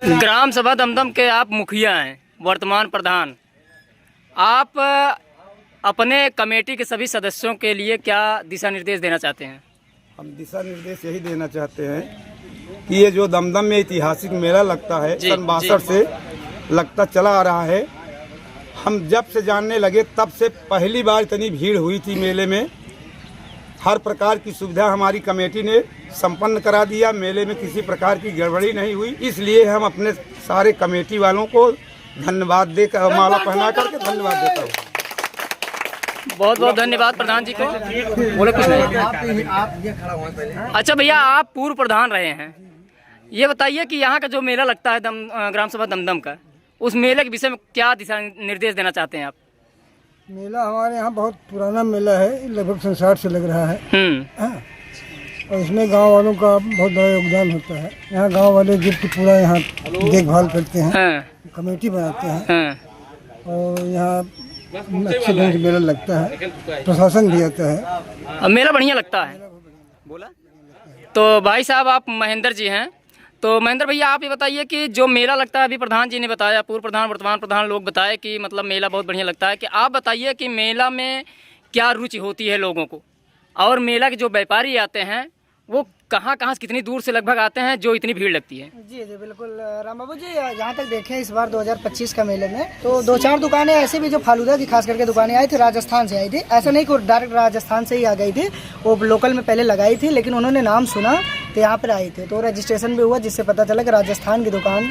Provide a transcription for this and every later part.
ग्राम सभा दमदम के आप मुखिया हैं, वर्तमान प्रधान। आप अपने कमेटी के सभी सदस्यों के लिए क्या दिशा निर्देश देना चाहते हैं? हम दिशा निर्देश यही देना चाहते हैं कि ये जो दमदम में ऐतिहासिक मेला लगता है, सन 62 से लगता चला आ रहा है। हम जब से जानने लगे तब से पहली बार इतनी भीड़ हुई थी मेले में। हर प्रकार की सुविधा हमारी कमेटी ने संपन्न करा दिया। मेले में किसी प्रकार की गड़बड़ी नहीं हुई। इसलिए हम अपने सारे कमेटी वालों को धन्यवाद देकर, माला पहना करके धन्यवाद देता हूँ। बहुत बहुत धन्यवाद प्रधान जी को। बोले कुछ नहीं। अच्छा भैया, आप पूर्व प्रधान रहे हैं, ये बताइए कि यहाँ का जो मेला लगता है ग्राम सभा दमदम का, उस मेले के विषय में क्या दिशा निर्देश देना चाहते हैं आप? मेला हमारे यहाँ बहुत पुराना मेला है, लगभग 60 से लग रहा है। हाँ। और इसमें गांव वालों का बहुत बड़ा योगदान होता है। यहाँ गांव वाले गिफ्ट पूरा यहाँ देखभाल करते हैं। कमेटी बनाते हैं। और यहाँ अच्छे ढंग से मेला लगता है, प्रशासन भी आता है। मेला बढ़िया लगता है बोला। तो भाई साहब, आप महेंद्र जी हैं, तो महेंद्र भैया आप ये बताइए कि जो मेला लगता है, अभी प्रधान जी ने बताया, पूर्व प्रधान वर्तमान प्रधान लोग बताए कि मतलब मेला बहुत बढ़िया लगता है, कि आप बताइए कि मेला में क्या रुचि होती है लोगों को, और मेला के जो व्यापारी आते हैं वो कहाँ से कितनी दूर से लगभग आते हैं जो इतनी भीड़ लगती है? जी जी बिल्कुल राम बाबू जी, जहाँ तक देखें इस बार 2025 का मेले में तो 2-4 दुकानें ऐसे भी जो फालूदा की खास करके दुकानें आई थी, राजस्थान से आई थी। ऐसा नहीं कि डायरेक्ट राजस्थान से ही आ गई थी, वो लोकल में पहले लगाई थी, लेकिन उन्होंने नाम सुना तो यहाँ पर आई थे, तो रजिस्ट्रेशन भी हुआ, जिससे पता चला कि राजस्थान की दुकान,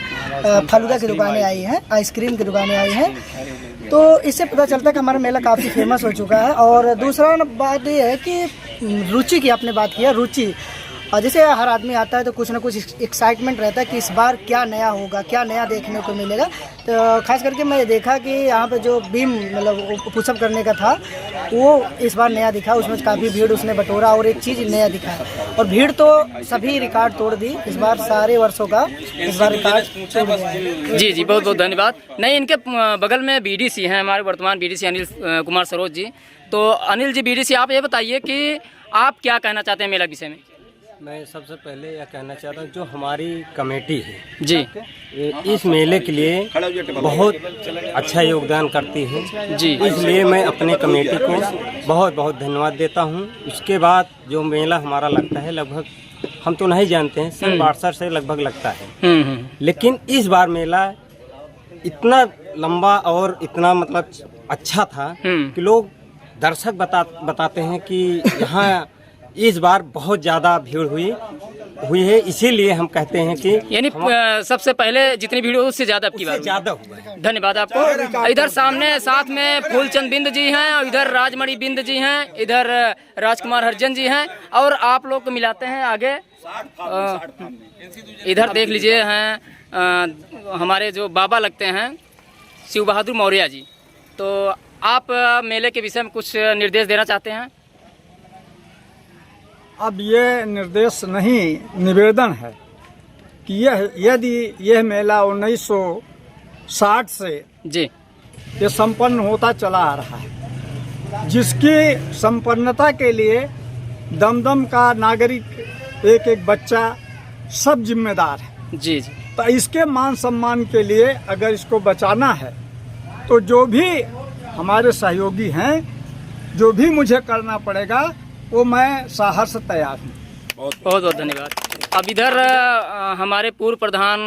फालूदा की दुकानें आई हैं, आइसक्रीम की दुकानें आई हैं। तो इससे पता चलता है कि हमारा मेला काफ़ी फेमस हो चुका है। और दूसरा बात ये है कि रुचि की आपने बात किया, रुचि, और जैसे हर आदमी आता है तो कुछ ना कुछ एक्साइटमेंट रहता है कि इस बार क्या नया होगा, क्या नया देखने को मिलेगा। तो खास करके मैं देखा कि यहाँ पे जो बीम मतलब पुशअप करने का था वो इस बार नया दिखा, उसमें काफ़ी भीड़ उसने बटोरा और एक चीज़ नया दिखा। और भीड़ तो सभी रिकॉर्ड तोड़ दी इस बार, सारे वर्षों का इस बार रिकॉर्ड तोड़ दिया। जी जी, बहुत बहुत धन्यवाद। नहीं, इनके बगल में BDC हैं हमारे वर्तमान BDC अनिल कुमार सरोज जी। तो अनिल जी BDC, आप ये बताइए कि आप क्या कहना चाहते हैं मेला के विषय में? मैं सबसे पहले यह कहना चाहता हूँ, जो हमारी कमेटी है जी, इस मेले के लिए बहुत अच्छा योगदान करती है जी, इसलिए मैं अपने कमेटी को बहुत बहुत धन्यवाद देता हूँ। उसके बाद जो मेला हमारा लगता है, लगभग हम तो नहीं जानते हैं, सन 62 से लगभग लगता है। लेकिन इस बार मेला इतना लंबा और इतना मतलब अच्छा था कि लोग दर्शक बताते हैं कि यहाँ इस बार बहुत ज़्यादा भीड़ हुई है। इसीलिए हम कहते हैं कि यानी सबसे पहले जितनी भीड़ हो उससे ज़्यादा आपकी बात ज़्यादा हुआ है। धन्यवाद आपको। इधर सामने साथ में फूलचंद बिंद जी हैं, और इधर राजमणि बिंद जी हैं, इधर राजकुमार हरिजन जी हैं, और आप लोग को मिलाते हैं आगे। इधर देख लीजिए हैं हमारे जो बाबा लगते हैं, शिव बहादुर मौर्य जी। तो आप मेले के विषय में कुछ निर्देश देना चाहते हैं? अब ये निर्देश नहीं, निवेदन है कि यदि यह मेला 1960 से जी ये संपन्न होता चला आ रहा है, जिसकी संपन्नता के लिए दमदम का नागरिक, एक एक बच्चा, सब जिम्मेदार है। जी जी, तो इसके मान सम्मान के लिए अगर इसको बचाना है तो जो भी हमारे सहयोगी हैं, जो भी मुझे करना पड़ेगा वो मैं साहस से तैयार हूँ। बहुत बहुत धन्यवाद। अब इधर हमारे पूर्व प्रधान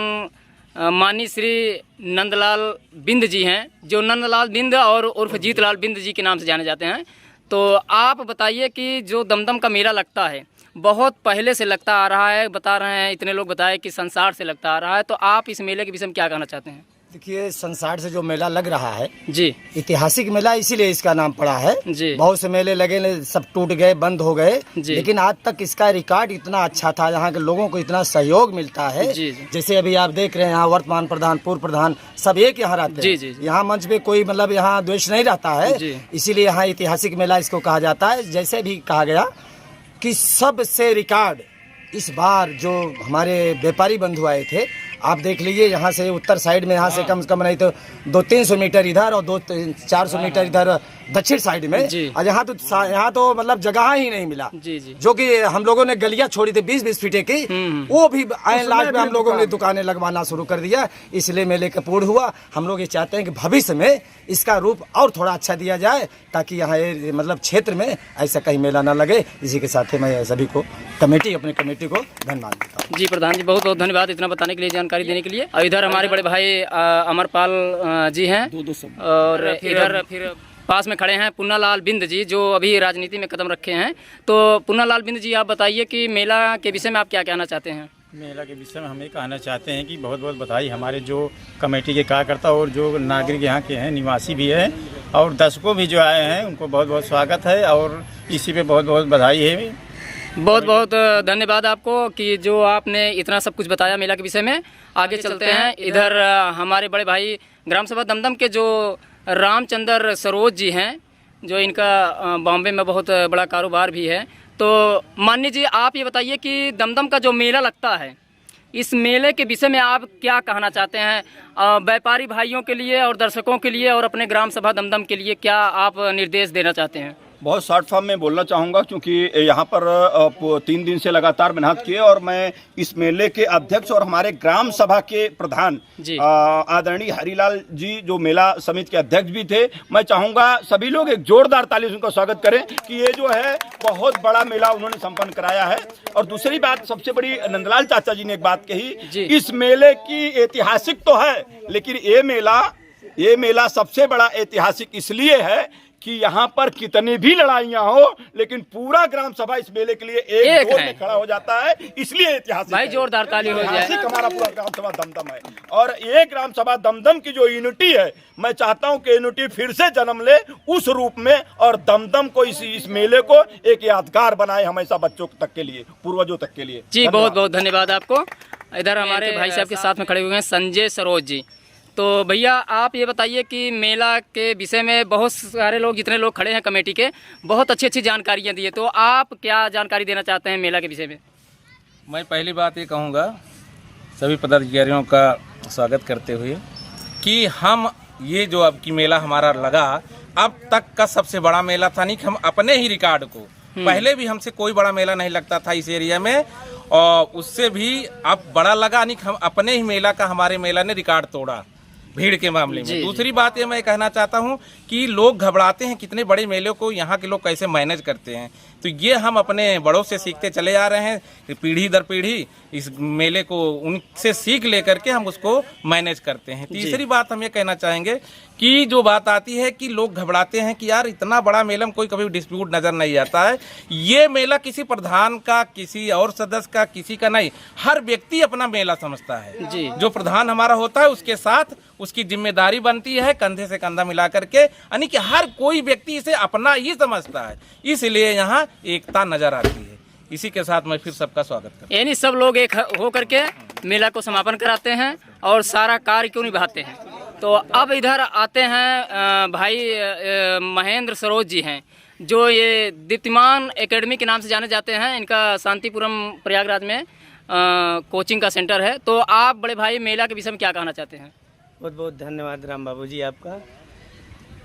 माननीय श्री नंदलाल बिंद जी हैं, जो नंदलाल बिंद और उर्फ जीतलाल बिंद जी के नाम से जाने जाते हैं। तो आप बताइए कि जो दमदम का मेला लगता है, बहुत पहले से लगता आ रहा है, बता रहे हैं, इतने लोग बताए कि संसार से लगता आ रहा है, तो आप इस मेले के विषय में क्या कहना चाहते हैं? देखिए, संसार से जो मेला लग रहा है जी, ऐतिहासिक मेला, इसीलिए इसका नाम पड़ा है जी। बहुत से मेले लगे, सब टूट गए, बंद हो गए, जी। लेकिन आज तक इसका रिकॉर्ड इतना अच्छा था, यहाँ के लोगों को इतना सहयोग मिलता है। जी, जी। जैसे अभी आप देख रहे हैं, यहाँ वर्तमान प्रधान, पूर्व प्रधान सब एक यहाँ रहते जी, हैं। जी, जी। यहाँ मंच पे कोई मतलब यहाँ द्वेष नहीं रहता है, जी। इसीलिए यहाँ ऐतिहासिक मेला इसको कहा जाता है। जैसे भी कहा गया कि सबसे रिकॉर्ड इस बार जो हमारे व्यापारी बंधु आए थे, आप देख लीजिए, यहाँ से उत्तर साइड में, यहाँ से कम से कम नहीं तो 200-300 मीटर इधर और 200-400 मीटर इधर दक्षिण साइड में, और यहाँ तो मतलब जगह ही नहीं मिला। जी जी। जो कि हम लोगों ने गलियां छोड़ी थी 20-20 फीटे की, वो भी लास्ट में हम लोगों ने दुकानें लगवाना शुरू कर दिया। इसलिए मेले का पूर्ण हुआ। हम लोग ये चाहते हैं कि भविष्य में इसका रूप और थोड़ा अच्छा दिया जाए, ताकि यहाँ मतलब क्षेत्र में ऐसा कहीं मेला ना लगे। इसी के साथ मैं सभी को अपनी कमेटी को धन्यवाद देता हूँ। जी प्रधान जी, बहुत बहुत धन्यवाद इतना बताने के लिए, जानकारी देने के लिए। और इधर हमारे बड़े भाई अमरपाल जी हैं, और इधर फिर पास में खड़े हैं पुन्नालाल बिंद जी, जो अभी राजनीति में कदम रखे हैं। तो पुन्नालाल बिंद जी, आप बताइए कि मेला के विषय में आप क्या कहना चाहते हैं? मेला के विषय में हम ये कहना चाहते हैं कि बहुत बहुत बधाई हमारे जो कमेटी के कार्यकर्ता और जो नागरिक यहाँ के हैं, निवासी भी हैं, और दर्शकों भी जो आए हैं, उनको बहुत बहुत स्वागत है और इसी पे बहुत बहुत बधाई है। बहुत बहुत धन्यवाद आपको कि जो आपने इतना सब कुछ बताया मेला के विषय में। आगे चलते हैं। इधर हमारे बड़े भाई ग्राम सभा दमदम के जो रामचंद्र सरोज जी हैं, जो इनका बॉम्बे में बहुत बड़ा कारोबार भी है। तो माननीय जी, आप ये बताइए कि दमदम का जो मेला लगता है, इस मेले के विषय में आप क्या कहना चाहते हैं? व्यापारी भाइयों के लिए और दर्शकों के लिए और अपने ग्राम सभा दमदम के लिए क्या आप निर्देश देना चाहते हैं? बहुत शॉर्ट फॉर्म में बोलना चाहूँगा, क्योंकि यहाँ पर 3 दिन से लगातार मेहनत किए, और मैं इस मेले के अध्यक्ष और हमारे ग्राम सभा के प्रधान आदरणीय हरिलाल जी, जो मेला समिति के अध्यक्ष भी थे, मैं चाहूँगा सभी लोग एक जोरदार ताली से उनका स्वागत करें कि ये जो है बहुत बड़ा मेला उन्होंने संपन्न कराया है। और दूसरी बात, सबसे बड़ी नंदलाल चाचा जी ने एक बात कही, इस मेले की ऐतिहासिक तो है, लेकिन ये मेला सबसे बड़ा ऐतिहासिक इसलिए है कि यहाँ पर कितनी भी लड़ाइयाँ हो, लेकिन पूरा ग्राम सभा इस मेले के लिए एक गोल में खड़ा हो जाता है, इसलिए ऐतिहासिक भाई जोरदार ताली हो जाए। हमारा पूरा ग्राम सभा दमदम है, और एक ग्राम सभा दमदम की जो यूनिटी है, मैं चाहता हूँ कि यूनिटी फिर से जन्म ले उस रूप में, और दमदम को इस मेले को एक यादगार बनाए हमेशा बच्चों तक के लिए, पूर्वजों तक के लिए। जी बहुत बहुत धन्यवाद आपको। इधर हमारे भाई साहब के साथ में खड़े हुए हैं संजय सरोज जी। तो भैया, आप ये बताइए कि मेला के विषय में बहुत सारे लोग, जितने लोग खड़े हैं कमेटी के, बहुत अच्छी अच्छी जानकारियाँ दिए, तो आप क्या जानकारी देना चाहते हैं मेला के विषय में? मैं पहली बात ये कहूँगा सभी पदाधिकारियों का स्वागत करते हुए कि हम ये जो अब की मेला हमारा लगा, अब तक का सबसे बड़ा मेला था। नहीं, हम अपने ही रिकॉर्ड को, पहले भी हमसे कोई बड़ा मेला नहीं लगता था इस एरिया में, और उससे भी अब बड़ा लगा। नहीं, हम अपने ही मेला का, हमारे मेला ने रिकॉर्ड तोड़ा भीड़ के मामले में। दूसरी बात ये मैं कहना चाहता हूँ कि लोग घबराते हैं कितने बड़े मेलों को यहाँ के लोग कैसे मैनेज करते हैं, तो ये हम अपने बड़ों से सीखते चले आ रहे हैं, पीढ़ी दर पीढ़ी इस मेले को उनसे सीख लेकर के हम उसको मैनेज करते हैं। तीसरी बात हम ये कहना चाहेंगे कि जो बात आती है कि लोग घबराते हैं कि यार इतना बड़ा मेला में कोई कभी डिस्प्यूट नजर नहीं आता है। ये मेला किसी प्रधान का, किसी और सदस्य का, किसी का नहीं, हर व्यक्ति अपना मेला समझता है जी। जो प्रधान हमारा होता है उसके साथ उसकी जिम्मेदारी बनती है कंधे से कंधा मिला करके, यानी कि हर कोई व्यक्ति इसे अपना ही समझता है, इसलिए यहाँ एकता नजर आती है। इसी के साथ मैं फिर सबका स्वागत करता हूं। यानी सब लोग एक हो करके मेला को समापन कराते हैं और सारा कार्य क्यों निभाते हैं। तो अब इधर आते हैं भाई महेंद्र सरोज जी हैं, जो ये दीप्तिमान एकेडमी के नाम से जाने जाते हैं। इनका शांतिपुरम प्रयागराज में कोचिंग का सेंटर है। तो आप बड़े भाई मेला के विषय में क्या कहना चाहते हैं? बहुत बहुत धन्यवाद राम बाबू जी आपका।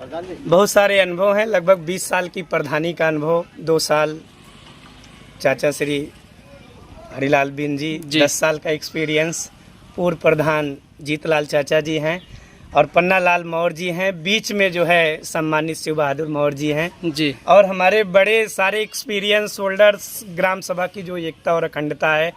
बहुत सारे अनुभव हैं, लगभग 20 साल की प्रधानी का अनुभव, 2 साल चाचा श्री हरिलाल बिन जी, 10 साल का एक्सपीरियंस, पूर्व प्रधान जीतलाल चाचा जी हैं और पन्नालाल मौर्य जी हैं, बीच में जो है सम्मानित शिव बहादुर मौर्य जी हैं जी, और हमारे बड़े सारे एक्सपीरियंस होल्डर्स। ग्राम सभा की जो एकता और अखंडता है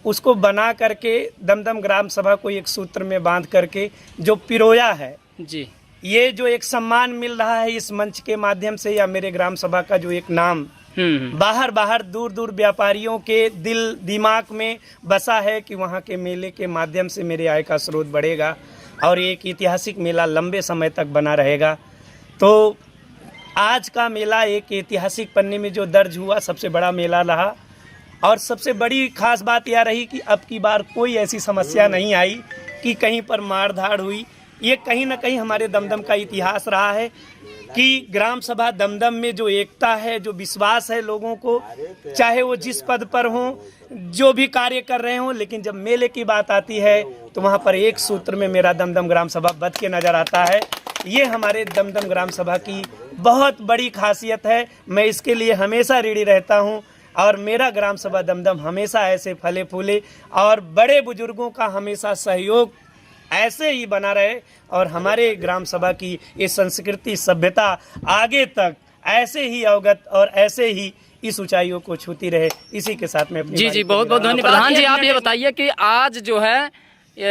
उसको बना करके दमदम ग्राम सभा को एक सूत्र में बांध करके जो पिरोया है जी, ये जो एक सम्मान मिल रहा है इस मंच के माध्यम से, या मेरे ग्राम सभा का जो एक नाम बाहर दूर दूर व्यापारियों के दिल दिमाग में बसा है कि वहाँ के मेले के माध्यम से मेरे आय का स्रोत बढ़ेगा और एक ऐतिहासिक मेला लंबे समय तक बना रहेगा। तो आज का मेला एक ऐतिहासिक पन्ने में जो दर्ज हुआ सबसे बड़ा मेला रहा, और सबसे बड़ी खास बात यह रही कि अब की बार कोई ऐसी समस्या नहीं आई कि कहीं पर मार धाड़ हुई। ये कहीं ना कहीं हमारे दमदम का इतिहास रहा है कि ग्राम सभा दमदम में जो एकता है, जो विश्वास है लोगों को, चाहे वो जिस पद पर हों, जो भी कार्य कर रहे हों, लेकिन जब मेले की बात आती है तो वहाँ पर एक सूत्र में मेरा दमदम ग्राम सभा बच के नजर आता है। ये हमारे दमदम ग्राम सभा की बहुत बड़ी खासियत है। मैं इसके लिए हमेशा ऋणी रहता हूँ और मेरा ग्राम सभा दमदम हमेशा ऐसे फले फूले और बड़े बुजुर्गों का हमेशा सहयोग ऐसे ही बना रहे और हमारे ग्राम सभा की ये संस्कृति सभ्यता आगे तक ऐसे ही अवगत और ऐसे ही इस ऊंचाइयों को छूती रहे। इसी के साथ में जी बहुत बहुत धन्यवाद। प्रधान जी आप ये बताइए कि आज जो है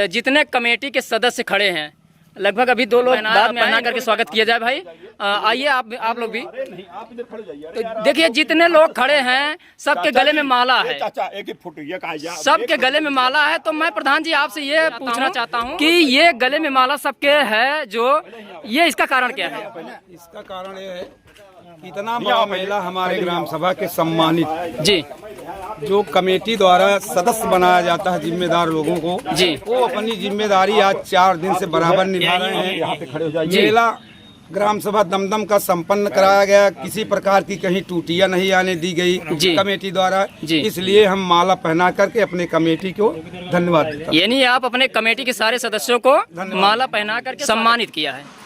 जितने कमेटी के सदस्य खड़े हैं, लगभग अभी 2 लोग पहना करके स्वागत किया जाए। भाई आइए आप लोग भी। तो देखिए जितने लोग खड़े हैं सबके गले में माला है, सबके गले में माला है। तो मैं प्रधान जी आपसे ये पूछना चाहता हूँ कि ये गले में माला सबके है जो ये इसका कारण क्या है? इसका कारण ये है इतना बड़ा मेला हमारे ग्राम सभा के सम्मानित जी जो कमेटी द्वारा सदस्य बनाया जाता है जिम्मेदार लोगों को जी, वो अपनी जिम्मेदारी आज 4 दिन से बराबर निभा रहे हैं। मेला ग्राम सभा दमदम का संपन्न कराया गया, किसी प्रकार की कहीं टूटियां नहीं आने दी गई कमेटी द्वारा। इसलिए हम माला पहना करके अपने कमेटी को धन्यवाद देते हैं। यानी आप अपने कमेटी के सारे सदस्यों को माला पहना करके सम्मानित किया है।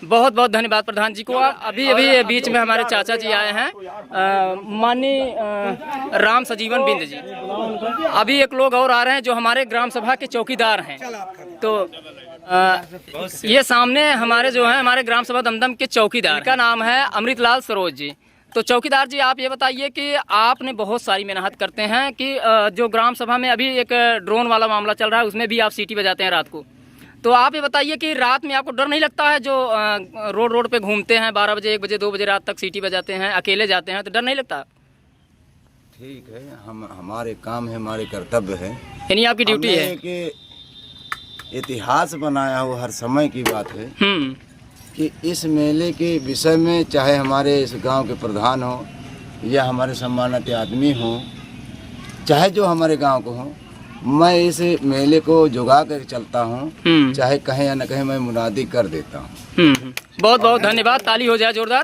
बहुत बहुत धन्यवाद प्रधान जी को। अभी बीच में हमारे चाचा जी आए हैं, माननीय राम सजीवन बिंद जी। अभी एक लोग और आ रहे हैं जो हमारे ग्राम सभा के चौकीदार हैं। तो ये सामने हमारे जो हैं हमारे ग्राम सभा दमदम के चौकीदार का नाम है अमृतलाल सरोज जी। तो चौकीदार जी आप ये बताइए कि आपने बहुत सारी मेहनत करते हैं कि जो ग्राम सभा में अभी एक ड्रोन वाला मामला चल रहा है उसमें भी आप सीटी बजाते हैं रात को। तो आप ये बताइए कि रात में आपको डर नहीं लगता है? जो रोड पे घूमते हैं 12 बजे 1 बजे 2 बजे रात तक सीटी बजाते हैं, अकेले जाते हैं, तो डर नहीं लगता? ठीक है, हमारे काम है, हमारे कर्तव्य है, यानी आपकी ड्यूटी है कि इतिहास बनाया हो। हर समय की बात है कि इस मेले के विषय में चाहे हमारे इस गांव के प्रधान हो या हमारे सम्मानित आदमी हो, चाहे जो हमारे गांव को हो, मैं इस मेले को जुगा कर चलता हूँ। चाहे कहीं या न कहीं मैं मुनादी कर देता हूँ। बहुत बहुत धन्यवाद। ताली हो जाए जोरदार।